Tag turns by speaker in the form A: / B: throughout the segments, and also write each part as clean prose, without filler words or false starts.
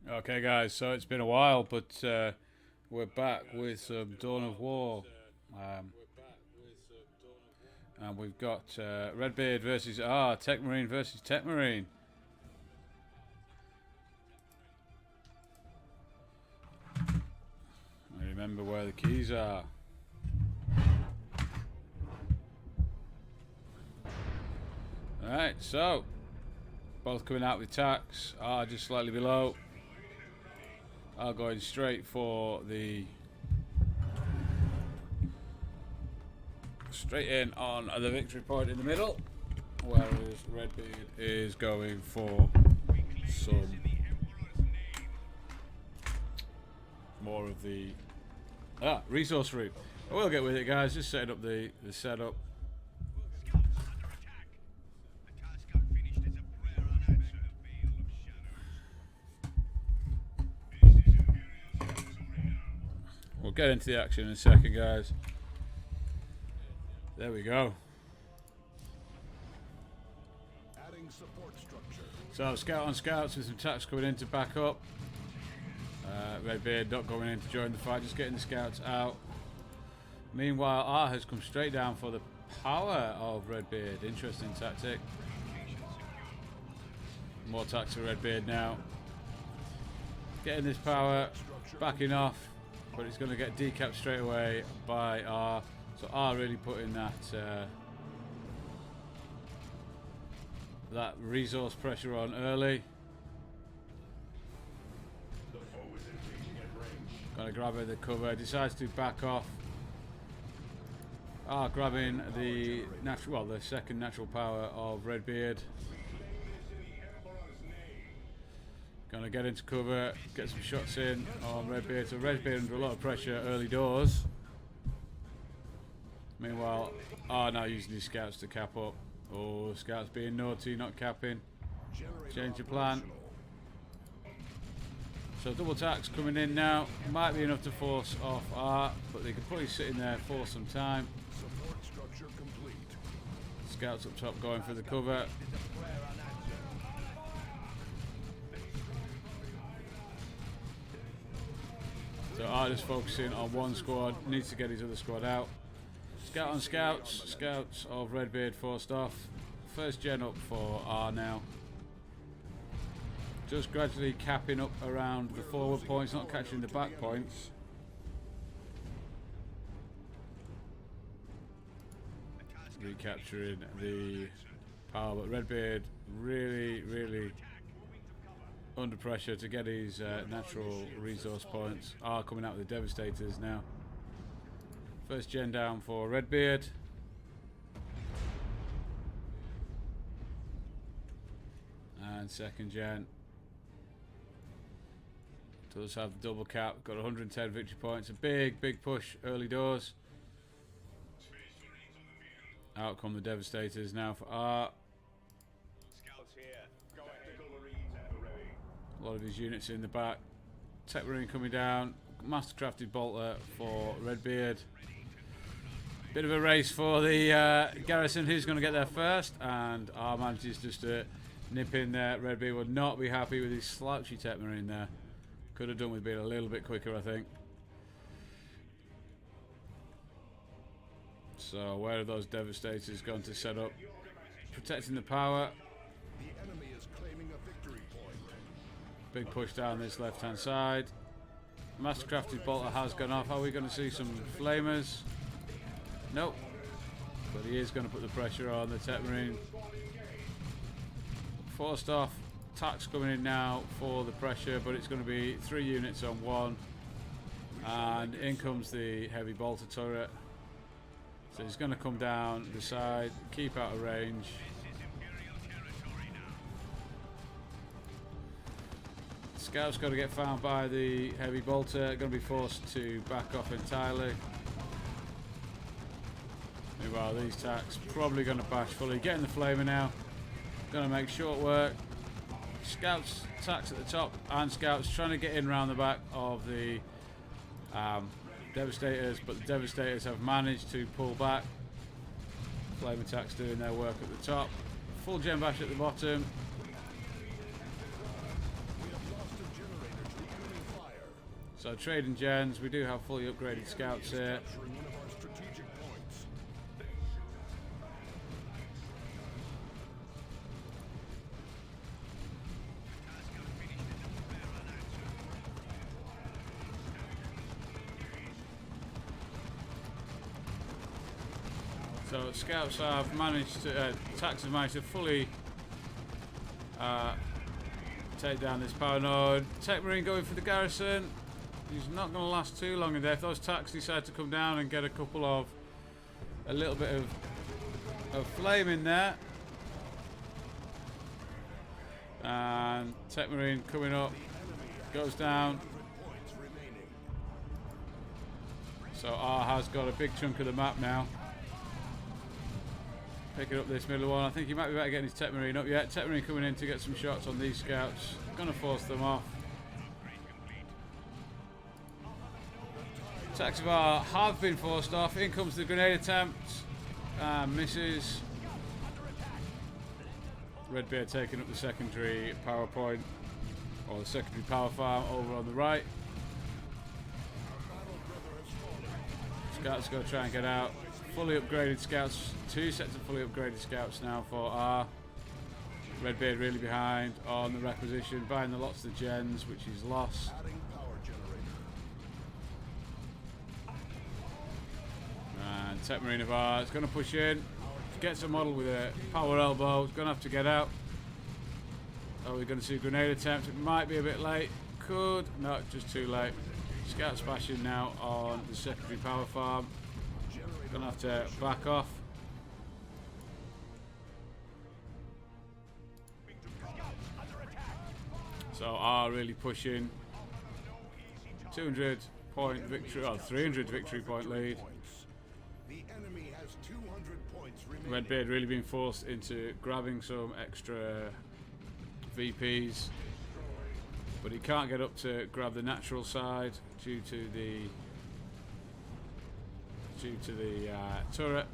A: Okay, guys, so it's been a while, but we're back with some Dawn of War. Um, and we've got Redbeard versus Techmarine versus Techmarine. I remember where the keys are. Alright, so both coming out with attacks. Just slightly below. Going straight for the straight in on the victory point in the middle, whereas Redbeard is going for some more of the resource route. We'll get with it, guys. Just setting up the setup. We'll get into the action in a second, guys. There we go.
B: Adding support structure.
A: So scout on scouts with some attacks coming in to back up. Redbeard not going in to join the fight, just getting the scouts out. Meanwhile, R has come straight down for the power of Redbeard. Interesting tactic. More attacks for Redbeard now. Getting this power, backing off, but it's going to get decapped straight away by R. So R really putting that resource pressure on early. Gonna grab the cover, decides to back off. Grabbing the the second natural power of Redbeard. Gonna get into cover, get some shots in on Redbeard. So Redbeard under a lot of pressure early doors. Meanwhile, now using his scouts to cap up. Oh, scouts being naughty, not capping. Change your plan. So double attacks coming in now. Might be enough to force off R, but they could probably sit in there for some time.
B: Support structure complete.
A: Scouts up top going for the cover. So R just focusing on one squad. Needs to get his other squad out. Scout on scouts. Scouts of Redbeard forced off. First gen up for R now. Just gradually capping up around the forward points, not catching the back points. Recapturing the power, but Redbeard really under pressure to get his natural resource points. Coming out with the Devastators now. First gen down for Redbeard. And second gen does have the double cap, got 110 victory points. A big push early doors. Out come the Devastators now for R. A lot of his units in the back. Techmarine coming down. Mastercrafted bolter for Redbeard. Bit of a race for the garrison. Who's going to get there first? And R manages just to nip in there. Redbeard would not be happy with his slouchy Techmarine there. Could have done with being a little bit quicker, I think. So where are those Devastators going to set up? Protecting the power.
B: The enemy is claiming a victory point.
A: Big push down this left-hand side. Mastercrafted bolter has gone off. Are we going to see some flamers? Nope. But he is going to put the pressure on the Techmarine. Forced off. Attacks coming in now for the pressure, but it's going to be 3 units on 1. And in comes the heavy bolter turret. So he's going to come down the side, keep out of range. Scout's got to get found by the heavy bolter. Going to be forced to back off entirely. Meanwhile, these attacks probably going to bash fully. Getting the flamer now. Going to make short work. Scouts attacks at the top, and Scouts trying to get in around the back of the Devastators, but the Devastators have managed to pull back. Flame attacks doing their work at the top. Full gen bash at the bottom.
B: We have lost a generator
A: So trading gens, we do have fully upgraded scouts here.
B: Capturing one of our strategic points.
A: So scouts have managed to, attacks have managed to fully take down this power node. Techmarine going for the garrison. He's not going to last too long in there. If those attacks decide to come down and get a little bit of flame in there. And Techmarine coming up, goes down.
B: Points remaining.
A: So R has got a big chunk of the map now. Picking up this middle one. I think he might be better getting his Techmarine up yet. Techmarine coming in to get some shots on these scouts. Gonna force them off. Attacks of R have been forced off. In comes the grenade attempt. Misses. Redbeard taking up the secondary power point. Or the secondary power farm over on the right. Scouts go try and get out. Fully upgraded scouts. 2 sets of fully upgraded scouts now for R. Redbeard really behind on the requisition, buying the lots of gens, which he's lost.
B: Adding power generator.
A: And Techmarine of R is going to push in. Gets a model with a power elbow. He's going to have to get out. Oh, we're going to see a grenade attempt. It might be a bit late. Could. No, just too late. Scout smashing now on the secondary power farm. Going to have to back off. So R really pushing. 200 point victory, or 300 victory point lead.
B: The enemy has 200 points remaining.
A: Redbeard really being forced into grabbing some extra VPs, but he can't get up to grab the natural side due to the turret.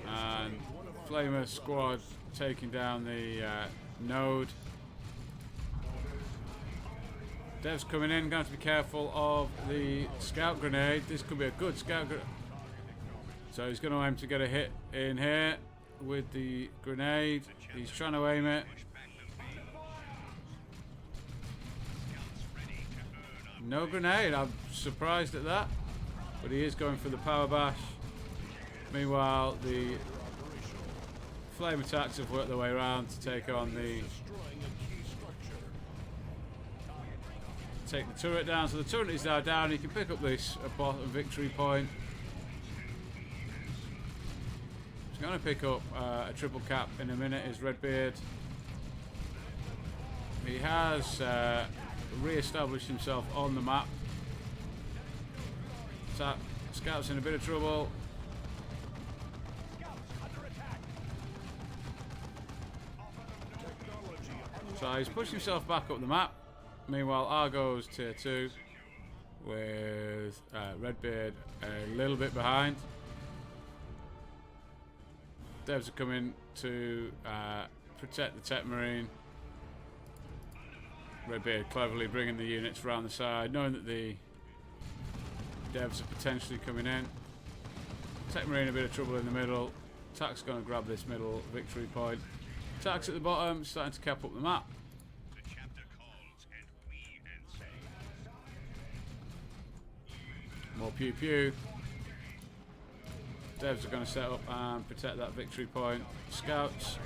A: And Flamer squad taking down the node. Dev's coming in, going to be careful of the scout grenade. This could be a good scout grenade. So he's going to aim to get a hit in here with the grenade. He's trying to aim it. No grenade, I'm surprised at that. But he is going for the power bash. Meanwhile, the flame attacks have worked their way around to take on the... Take the turret down. So the turret is now down. He can pick up this bottom victory point. He's going to pick up a triple cap in a minute, is Redbeard. He has re-established himself on the map. Scout's in a bit of trouble. So he's pushed himself back up the map. Meanwhile, R goes tier 2 with Redbeard a little bit behind. Devs are coming to protect the Techmarine. Redbeard cleverly bringing the units around the side, knowing that the devs are potentially coming in. Techmarine a bit of trouble in the middle. Tack's going to grab this middle victory point. Tack's at the bottom, starting to cap up the map. More pew pew. Devs are going to set up and protect that victory point. Scouts.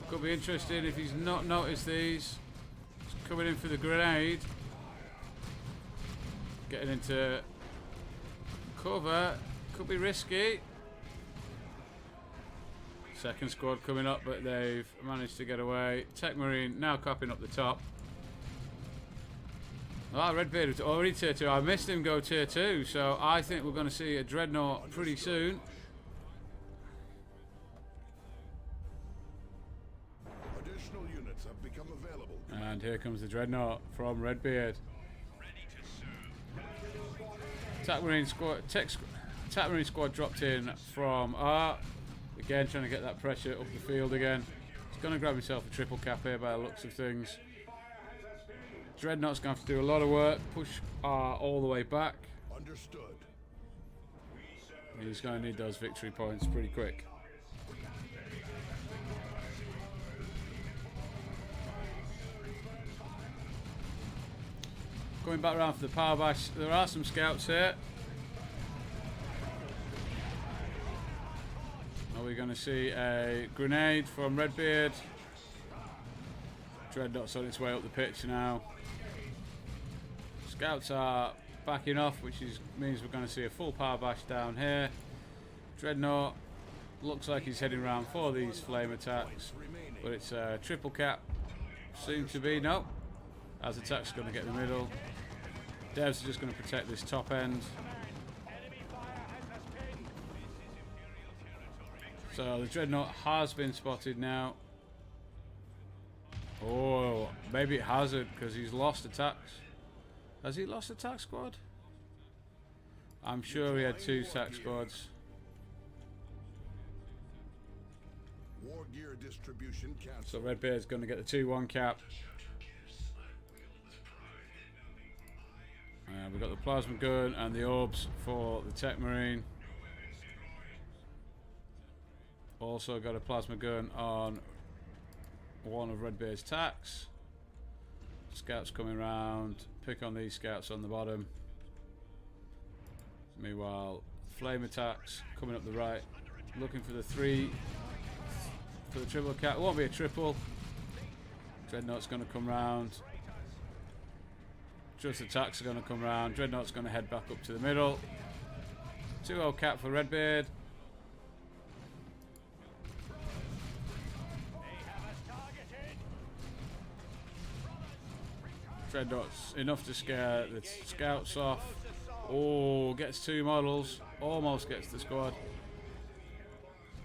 A: Could be interesting if he's not noticed these. He's coming in for the grenade. Getting into cover. Could be risky. Second squad coming up, but they've managed to get away. Techmarine now capping up the top. Ah, Redbeard was already tier 2. I missed him go tier 2, so I think we're going to see a Dreadnought pretty soon.
B: Additional units have become available.
A: And here comes the Dreadnought from Redbeard. Techmarine squad dropped in from R. Again, trying to get that pressure up the field again. He's going to grab himself a triple cap here by the looks of things. Dreadnought's going to have to do a lot of work. Push R all the way back.
B: Understood.
A: He's going to need those victory points pretty quick. Going back around for the power bash, there are some scouts here. Are we going to see a grenade from Redbeard? Dreadnought's on its way up the pitch now. Scouts are backing off, which means we're going to see a full power bash down here. Dreadnought looks like he's heading around for these flame attacks, but it's a triple cap. Soon to be, no. As attack's going to get in the middle. Devs are just going to protect this top end. So the Dreadnought has been spotted now. Oh, maybe it hasn't because he's lost attacks. Has he lost attack squad? I'm sure he had 2 attack squads.
B: War gear distribution canceled.
A: So Redbeard's going to get the 2-1 cap. We've got the plasma gun and the orbs for the Techmarine. Also got a plasma gun on one of Redbeard's attacks. Scouts coming around. Pick on these scouts on the bottom. Meanwhile, flame attacks coming up the right. Looking for the 3 for the triple cap. It won't be a triple. Dreadnought's going to come round. Just attacks are going to come round. Dreadnought's going to head back up to the middle. 2-0 cap for Redbeard. Dreadnought's enough to scare the scouts off. Oh, gets 2 models. Almost gets the squad.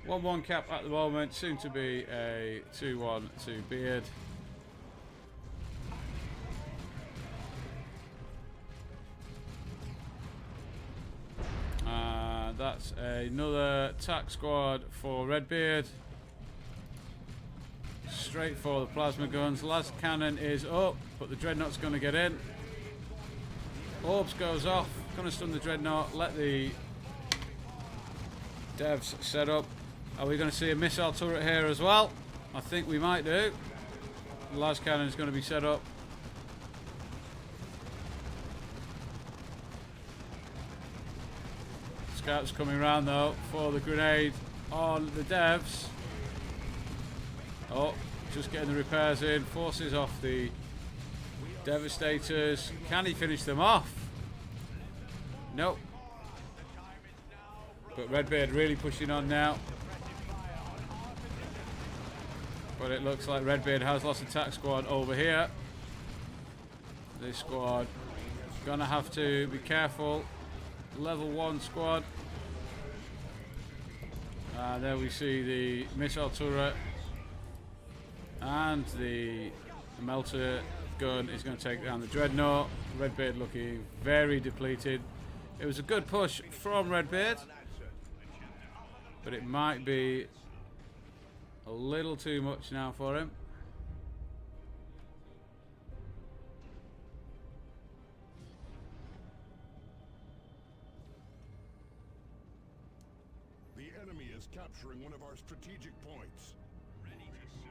A: 1-1 cap at the moment. Soon to be a 2-1 to Beard. That's another attack squad for Redbeard. Straight for the plasma guns. Las cannon is up, but the Dreadnought's going to get in. Orbs goes off. Going to stun the Dreadnought. Let the devs set up. Are we going to see a missile turret here as well? I think we might do. The las cannon is going to be set up. Scouts coming around though for the grenade on the devs. Oh, just getting the repairs in. Forces off the Devastators. Can he finish them off? Nope. But Redbeard really pushing on now. But it looks like Redbeard has lost attack squad over here. This squad gonna have to be careful. Level 1 squad. There we see the missile turret. And the melter gun is going to take down the Dreadnought. Redbeard looking very depleted. It was a good push from Redbeard, but it might be a little too much now for him.
B: The enemy is capturing one of our strategic points. Ready to serve.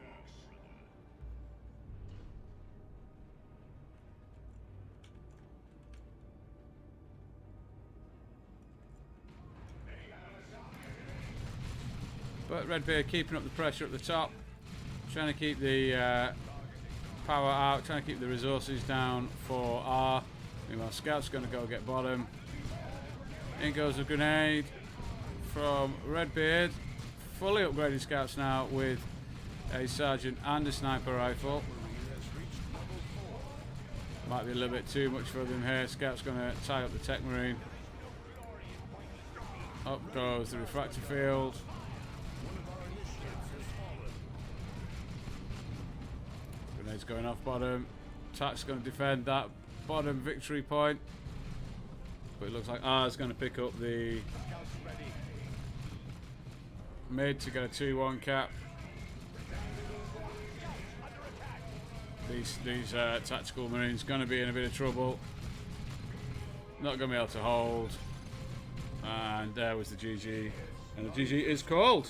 A: But Redbeard keeping up the pressure at the top, trying to keep the power out, trying to keep the resources down for R. Meanwhile, Scout's going to go get bottom. In goes a grenade from Redbeard. Fully upgraded Scouts now with a sergeant and a sniper rifle. Might be a little bit too much for them here. Scout's going to tie up the Techmarine. Up goes the refractor field. Grenade's going off bottom. Attack's going to defend that bottom victory point. But it looks like R's going to pick up the mid to get a 2-1 cap. These tactical marines going to be in a bit of trouble. Not going to be able to hold. And there was the GG. And the GG is called.